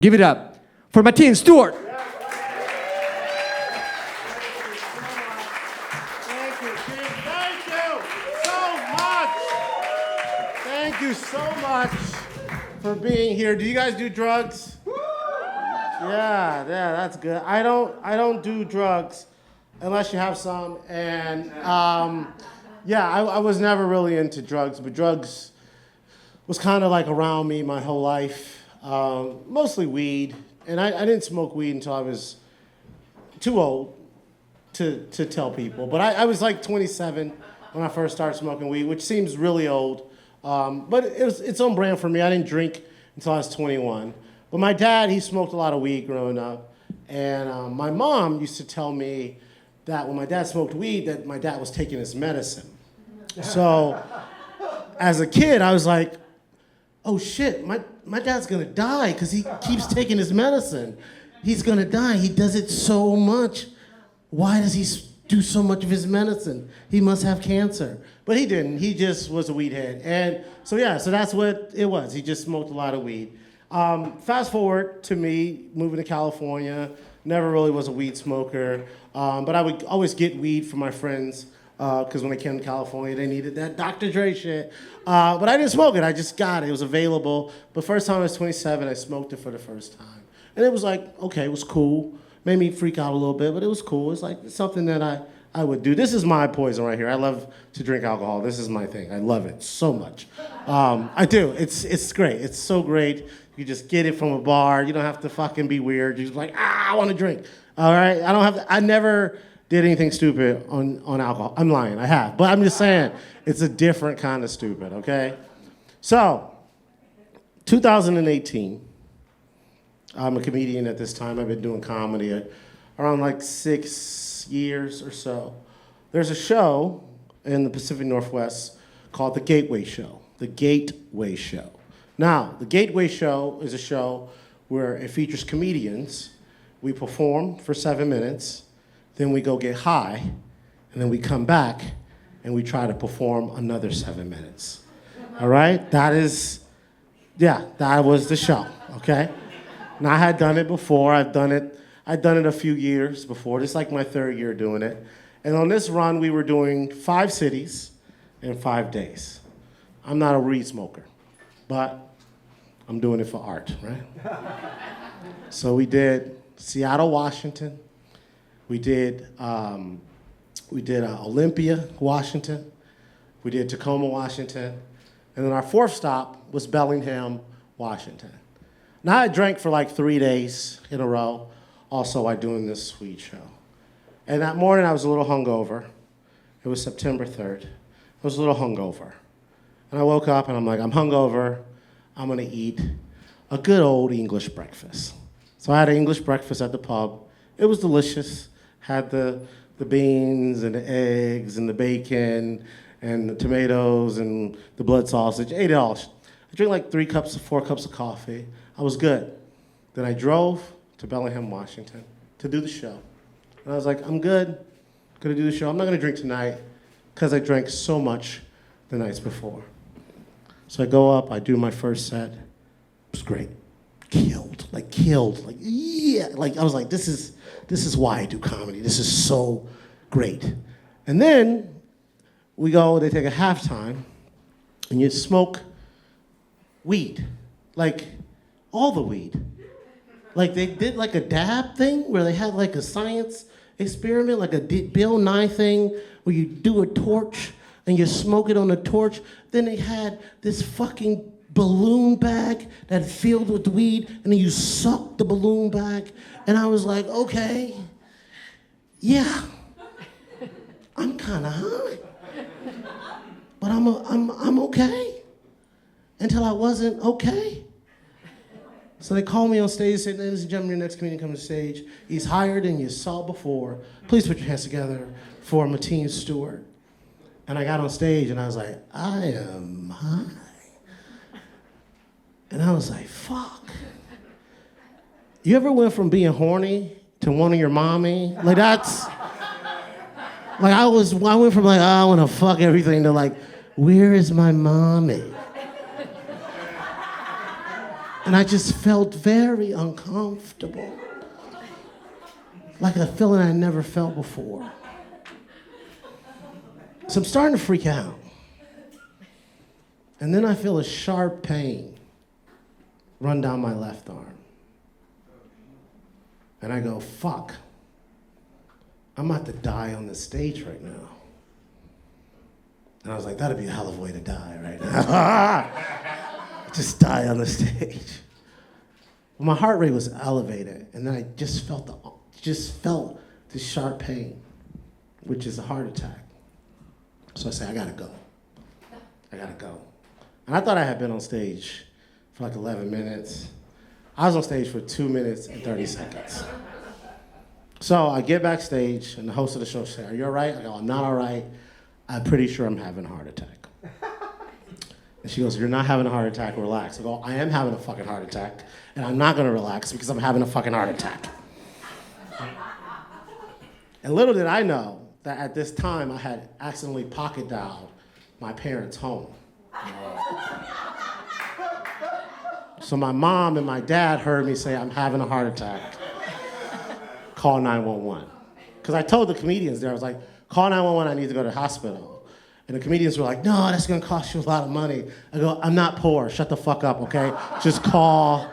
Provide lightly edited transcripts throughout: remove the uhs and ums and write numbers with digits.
Give it up for Mateen, Stewart. Thank you, King. Thank you so much. Thank you so much for being here. Do you guys do drugs? Yeah, that's good. I don't do drugs unless you have some. And I was never really into drugs, but drugs was kind of like around me my whole life. Mostly weed, and I didn't smoke weed until I was too old to tell people. But I was like 27 when I first started smoking weed, which seems really old. But it's on brand for me. I didn't drink until I was 21. But my dad, he smoked a lot of weed growing up. And my mom used to tell me that when my dad smoked weed, that my dad was taking his medicine. So as a kid, I was like, oh shit, my dad's gonna die because he keeps taking his medicine. He's gonna die. He does it so much. Why does he do so much of his medicine? He must have cancer. But he didn't. He just was a weed head. And so that's what it was. He just smoked a lot of weed. Fast forward to me moving to California. Never really was a weed smoker. But I would always get weed from my friends because when they came to California, they needed that Dr. Dre shit. But I didn't smoke it. I just got it. It was available. But first time I was 27, I smoked it for the first time. And it was like, okay, it was cool. Made me freak out a little bit, but it was cool. It's something that I would do. This is my poison right here. I love to drink alcohol. This is my thing. I love it so much. I do. It's great. It's so great. You just get it from a bar. You don't have to fucking be weird. You're just like, I want to drink. All right? I never did anything stupid on alcohol. I'm lying. I have. But I'm just saying, it's a different kind of stupid, okay? So, 2018. I'm a comedian at this time. I've been doing comedy around like 6 years or so. There's a show in the Pacific Northwest called The Gateway Show. The Gateway Show. Now, The Gateway Show is a show where it features comedians. We perform for 7 minutes, then we go get high, and then we come back and we try to perform another 7 minutes. All right? That was the show, okay? Now, I had done it before. I'd done it a few years before. This is like my third year doing it. And on this run, we were doing 5 cities in 5 days. I'm not a weed smoker, but I'm doing it for art, right? So we did Seattle, Washington. We did Olympia, Washington. We did Tacoma, Washington. And then our 4th stop was Bellingham, Washington. Now, I drank for like 3 days in a row, also while doing this sweet show. And that morning, I was a little hungover. It was September 3rd. I was a little hungover. And I woke up, and I'm like, I'm hungover. I'm going to eat a good old English breakfast. So I had an English breakfast at the pub. It was delicious. Had the beans and the eggs and the bacon and the tomatoes and the blood sausage. Ate it all. I drank like 4 cups of coffee. I was good. Then I drove to Bellingham, Washington to do the show. And I was like, I'm good. Gonna do the show. I'm not gonna drink tonight because I drank so much the nights before. So I go up, I do my first set. It was great. Killed. Like, yeah. Like, I was like, this is why I do comedy. This is so great. And then they take a halftime, and you smoke weed. Like, all the weed. Like, they did like a dab thing where they had like a science experiment, like a Bill Nye thing where you do a torch and you smoke it on a torch. Then they had this fucking balloon bag that filled with weed, and then you suck the balloon bag. And I was like, okay, yeah, I'm kind of high, but I'm okay. Until I wasn't okay. So they called me on stage and said, ladies and gentlemen, your next comedian comes to stage. He's higher than you saw before. Please put your hands together for Mateen, Stewart. And I got on stage and I was like, I am high. And I was like, fuck. You ever went from being horny to wanting your mommy? Like that's, like I went from like, oh, I want to fuck everything to like, where is my mommy? And I just felt very uncomfortable. Like a feeling I never felt before. So I'm starting to freak out. And then I feel a sharp pain run down my left arm. And I go, fuck. I'm about to die on this stage right now. And I was like, that'd be a hell of a way to die right now. Just die on the stage. Well, my heart rate was elevated, and then I just felt this sharp pain, which is a heart attack. So I say, I gotta go. And I thought I had been on stage for like 11 minutes. I was on stage for 2 minutes and 30 seconds. So I get backstage, and the host of the show said, are you all right? I go, I'm not all right. I'm pretty sure I'm having a heart attack. And she goes, you're not having a heart attack, relax. I go, I am having a fucking heart attack, and I'm not gonna relax because I'm having a fucking heart attack. And little did I know that at this time I had accidentally pocket dialed my parents' home. So my mom and my dad heard me say, I'm having a heart attack. Call 911. Because I told the comedians there, I was like, call 911, I need to go to the hospital. And the comedians were like, no, that's gonna cost you a lot of money. I go, I'm not poor, shut the fuck up, okay? Just call.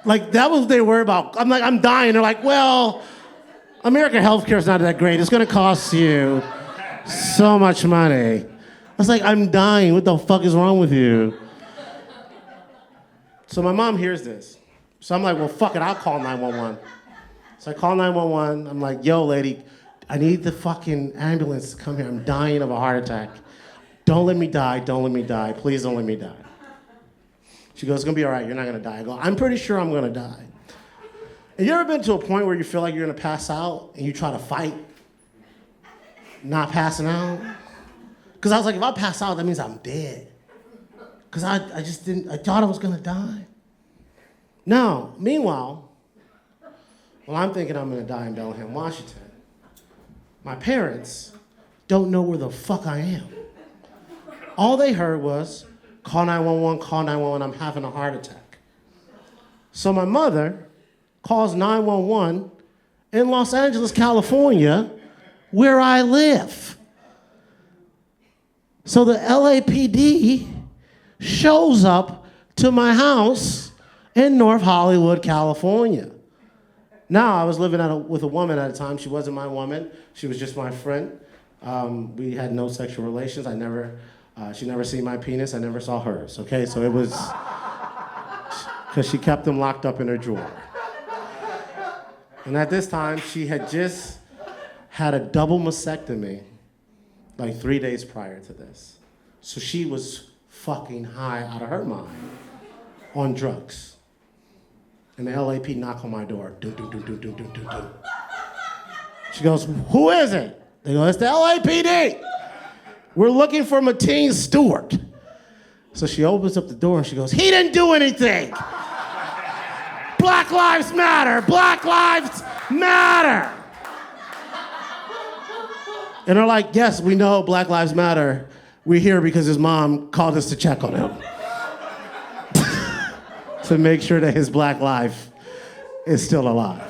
Like, that was what they were about. I'm like, I'm dying. They're like, well, American healthcare is not that great. It's gonna cost you so much money. I was like, I'm dying. What the fuck is wrong with you? So my mom hears this. So I'm like, well, fuck it, I'll call 911. So I call 911. I'm like, yo, lady, I need the fucking ambulance to come here. I'm dying of a heart attack. Don't let me die. Don't let me die. Please don't let me die. She goes, it's gonna be all right. You're not gonna die. I go, I'm pretty sure I'm gonna die. And you ever been to a point where you feel like you're gonna pass out and you try to fight not passing out? Because I was like, if I pass out, that means I'm dead. Because I thought I was gonna die. Now, meanwhile, well, I'm thinking I'm gonna die in Bellingham, Washington. My parents don't know where the fuck I am. All they heard was, call 911, call 911, I'm having a heart attack. So my mother calls 911 in Los Angeles, California, where I live. So the LAPD shows up to my house in North Hollywood, California. Now, I was living with a woman at a time. She wasn't my woman. She was just my friend. We had no sexual relations. She never seen my penis. I never saw hers, okay? So it was, because she kept them locked up in her drawer. And at this time, she had just had a double mastectomy like 3 days prior to this. So she was fucking high out of her mind on drugs. And the LAP knock on my door. Doo, doo, doo, doo, doo, doo, doo, doo. She goes, who is it? They go, it's the LAPD. We're looking for Mateen Stewart. So she opens up the door and she goes, he didn't do anything. Black Lives Matter. Black Lives Matter. And they're like, yes, we know Black Lives Matter. We're here because his mom called us to check on him. To make sure that his black life is still alive.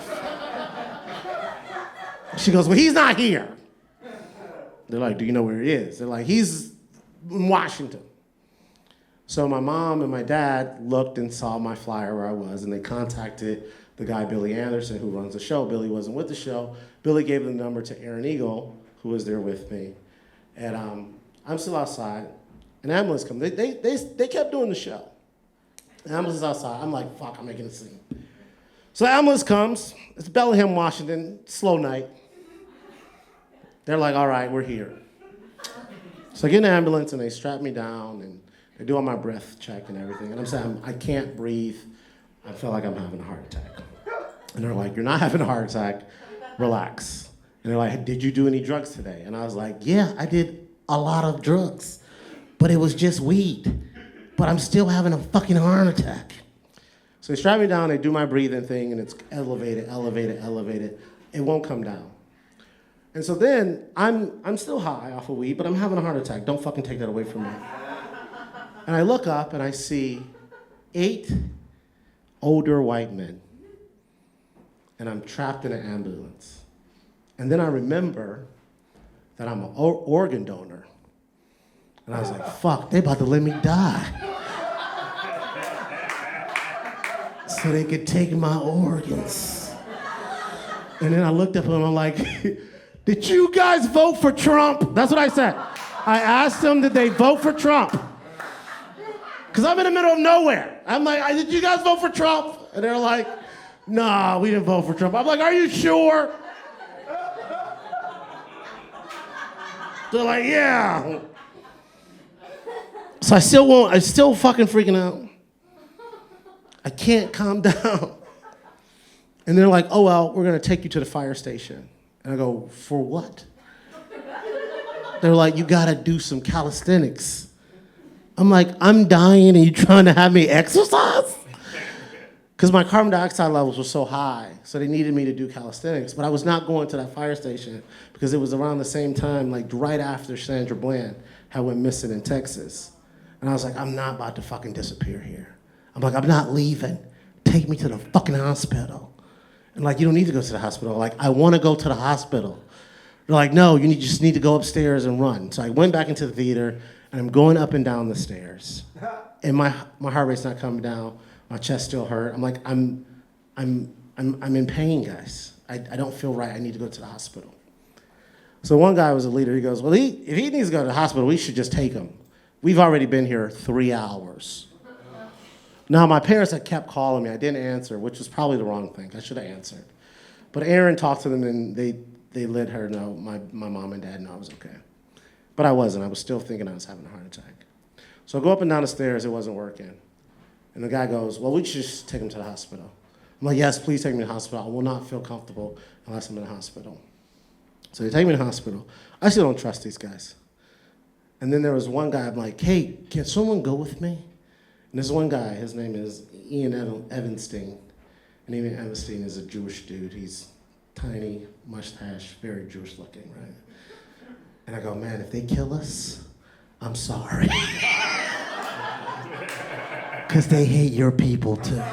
She goes, well, he's not here. They're like, do you know where he is? They're like, he's in Washington. So my mom and my dad looked and saw my flyer where I was, and they contacted the guy, Billy Anderson, who runs the show. Billy wasn't with the show. Billy gave the number to Aaron Eagle, who was there with me. And I'm still outside. An ambulance comes. They kept doing the show. The ambulance is outside. I'm like, fuck, I'm making a scene. So the ambulance comes. It's Bellingham, Washington. Slow night. They're like, all right, we're here. So I get in the ambulance, and they strap me down, and they do all my breath check and everything. And I'm saying, I can't breathe. I feel like I'm having a heart attack. And they're like, you're not having a heart attack. Relax. And they're like, did you do any drugs today? And I was like, yeah, I did a lot of drugs. But it was just weed. But I'm still having a fucking heart attack. So they strap me down, they do my breathing thing, and it's elevated, elevated, elevated. It won't come down. And so then, I'm still high off of weed, but I'm having a heart attack. Don't fucking take that away from me. And I look up and I see 8 older white men. And I'm trapped in an ambulance. And then I remember that I'm an organ donor. And I was like, fuck, they about to let me die. So they could take my organs. And then I looked up and I'm like, did you guys vote for Trump? That's what I said. I asked them, did they vote for Trump? Because I'm in the middle of nowhere. I'm like, did you guys vote for Trump? And they're like, nah, we didn't vote for Trump. I'm like, are you sure? They're like, yeah. So I'm still fucking freaking out. I can't calm down. And they're like, oh, well, we're gonna take you to the fire station. And I go, for what? They're like, you gotta do some calisthenics. I'm like, I'm dying and you're trying to have me exercise? Because my carbon dioxide levels were so high, so they needed me to do calisthenics. But I was not going to that fire station because it was around the same time, like right after Sandra Bland had went missing in Texas. And I was like, I'm not about to fucking disappear here. I'm like, I'm not leaving. Take me to the fucking hospital. And like, you don't need to go to the hospital. Like, I want to go to the hospital. They're like, no, you just need to go upstairs and run. So I went back into the theater, and I'm going up and down the stairs. And my heart rate's not coming down. My chest still hurt. I'm like, I'm in pain, guys. I don't feel right. I need to go to the hospital. So one guy was a leader. He goes, well, if he needs to go to the hospital, we should just take him. We've already been here 3 hours. Now, my parents had kept calling me. I didn't answer, which was probably the wrong thing. I should have answered. But Aaron talked to them, and they let her know, my mom and dad know I was okay. But I wasn't. I was still thinking I was having a heart attack. So I go up and down the stairs. It wasn't working. And the guy goes, well, we should just take him to the hospital. I'm like, yes, please take me to the hospital. I will not feel comfortable unless I'm in the hospital. So they take me to the hospital. I still don't trust these guys. And then there was one guy, I'm like, hey, can someone go with me? And there's one guy, his name is Ian Evanstein. And Ian Evanstein is a Jewish dude. He's tiny, mustache, very Jewish looking, right? And I go, man, if they kill us, I'm sorry. Because they hate your people too.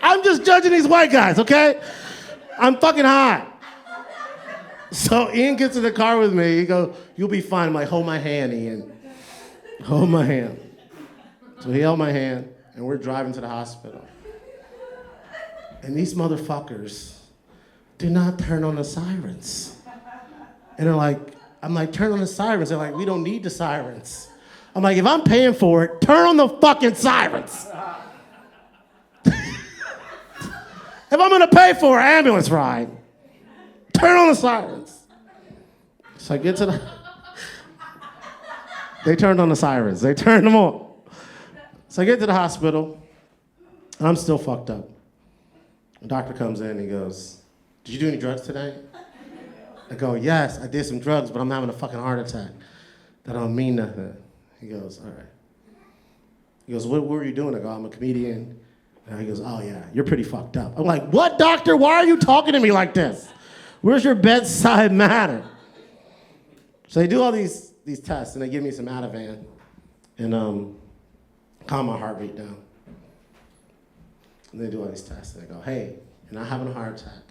I'm just judging these white guys, okay? I'm fucking high. So Ian gets in the car with me. He goes, you'll be fine. I'm like, hold my hand, Ian. Hold my hand. So he held my hand, and we're driving to the hospital. And these motherfuckers do not turn on the sirens. And they're like, I'm like, turn on the sirens. They're like, we don't need the sirens. I'm like, if I'm paying for it, turn on the fucking sirens. If I'm gonna pay for an ambulance ride, turn on the sirens. So I get to the... They turned on the sirens. They turned them on. So I get to the hospital, and I'm still fucked up. The doctor comes in, and he goes, did you do any drugs today? I go, yes, I did some drugs, but I'm having a fucking heart attack. That don't mean nothing. He goes, all right. He goes, what were you doing? I go, I'm a comedian. And he goes, oh yeah, you're pretty fucked up. I'm like, what, doctor? Why are you talking to me like this? Where's your bedside manner? So they do all these tests, and they give me some Ativan and calm my heart rate down. And they do all these tests, and they go, hey, you're not having a heart attack.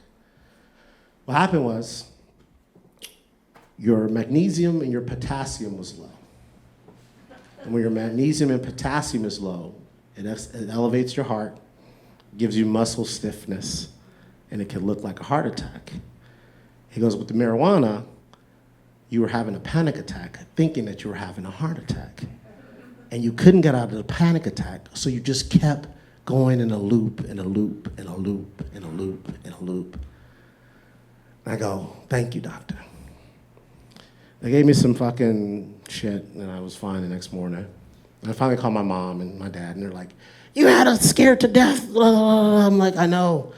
What happened was your magnesium and your potassium was low. And when your magnesium and potassium is low, it elevates your heart, gives you muscle stiffness, and it can look like a heart attack. He goes, with the marijuana, you were having a panic attack, thinking that you were having a heart attack. And you couldn't get out of the panic attack, so you just kept going in a loop, in a loop, in a loop, in a loop, in a loop. And I go, thank you, doctor. They gave me some fucking shit, and I was fine the next morning. And I finally called my mom and my dad, and they're like, you had us scared to death. I'm like, I know.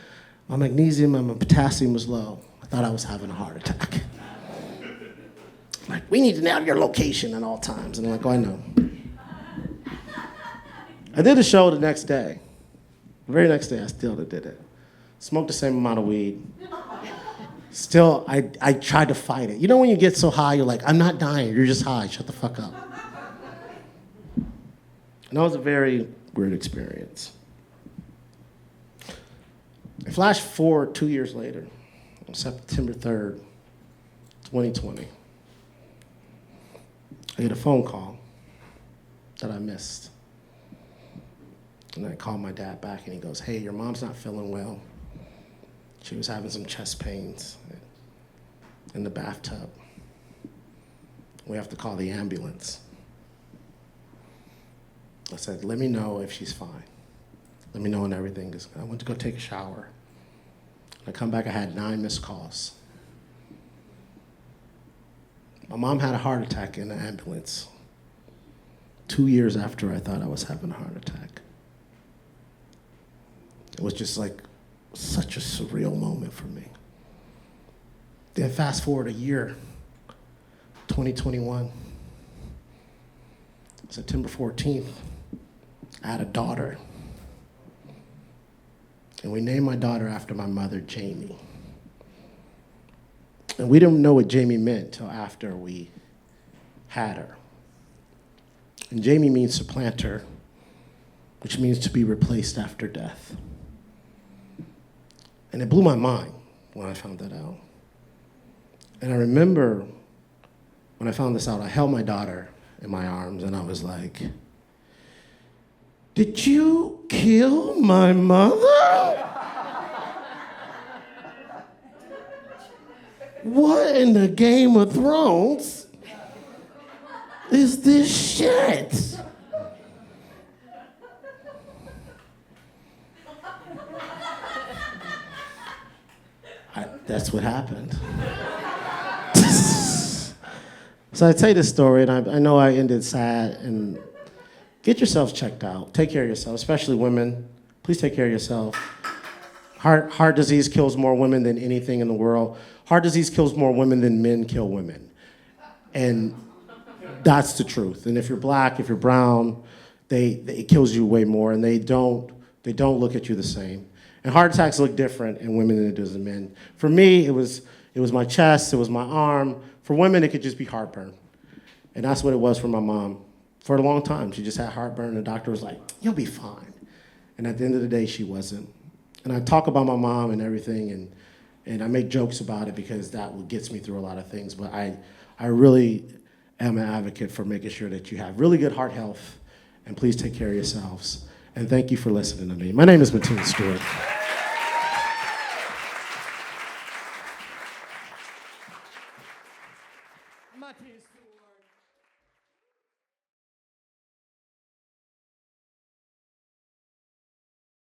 My magnesium and my potassium was low. I thought I was having a heart attack. Like, we need to know your location at all times. And I'm like, oh, I know. I did a show the next day. The very next day, I still did it. Smoked the same amount of weed. Still, I tried to fight it. You know when you get so high, you're like, I'm not dying, you're just high, shut the fuck up. And that was a very weird experience. Flash forward 2 years later, on September 3rd, 2020. I get a phone call that I missed. And I called my dad back and he goes, hey, your mom's not feeling well. She was having some chest pains in the bathtub. We have to call the ambulance. I said, let me know if she's fine. Let me know when everything is. I went to go take a shower. I come back, I had 9 missed calls. My mom had a heart attack in the ambulance 2 years after I thought I was having a heart attack. It was just like such a surreal moment for me. Then fast forward a year, 2021, September 14th, I had a daughter. And we named my daughter after my mother, Jamie. And we didn't know what Jamie meant till after we had her. And Jamie means supplanter, which means to be replaced after death. And it blew my mind when I found that out. And I remember when I found this out, I held my daughter in my arms and I was like, did you kill my mother? What in the Game of Thrones is this shit? That's what happened. So I tell you this story, and I know I ended sad, and get yourselves checked out. Take care of yourself, especially women. Please take care of yourself. Heart disease kills more women than anything in the world. Heart disease kills more women than men kill women. And that's the truth. And if you're black, if you're brown, it kills you way more, and they don't look at you the same. And heart attacks look different in women than it does in men. For me, it was my chest, it was my arm. For women, it could just be heartburn. And that's what it was for my mom. For a long time, she just had heartburn, and the doctor was like, you'll be fine. And at the end of the day, she wasn't. And I talk about my mom and everything, and I make jokes about it because that gets me through a lot of things. But I really am an advocate for making sure that you have really good heart health, and please take care of yourselves. And thank you for listening to me. My name is Mateen Stewart.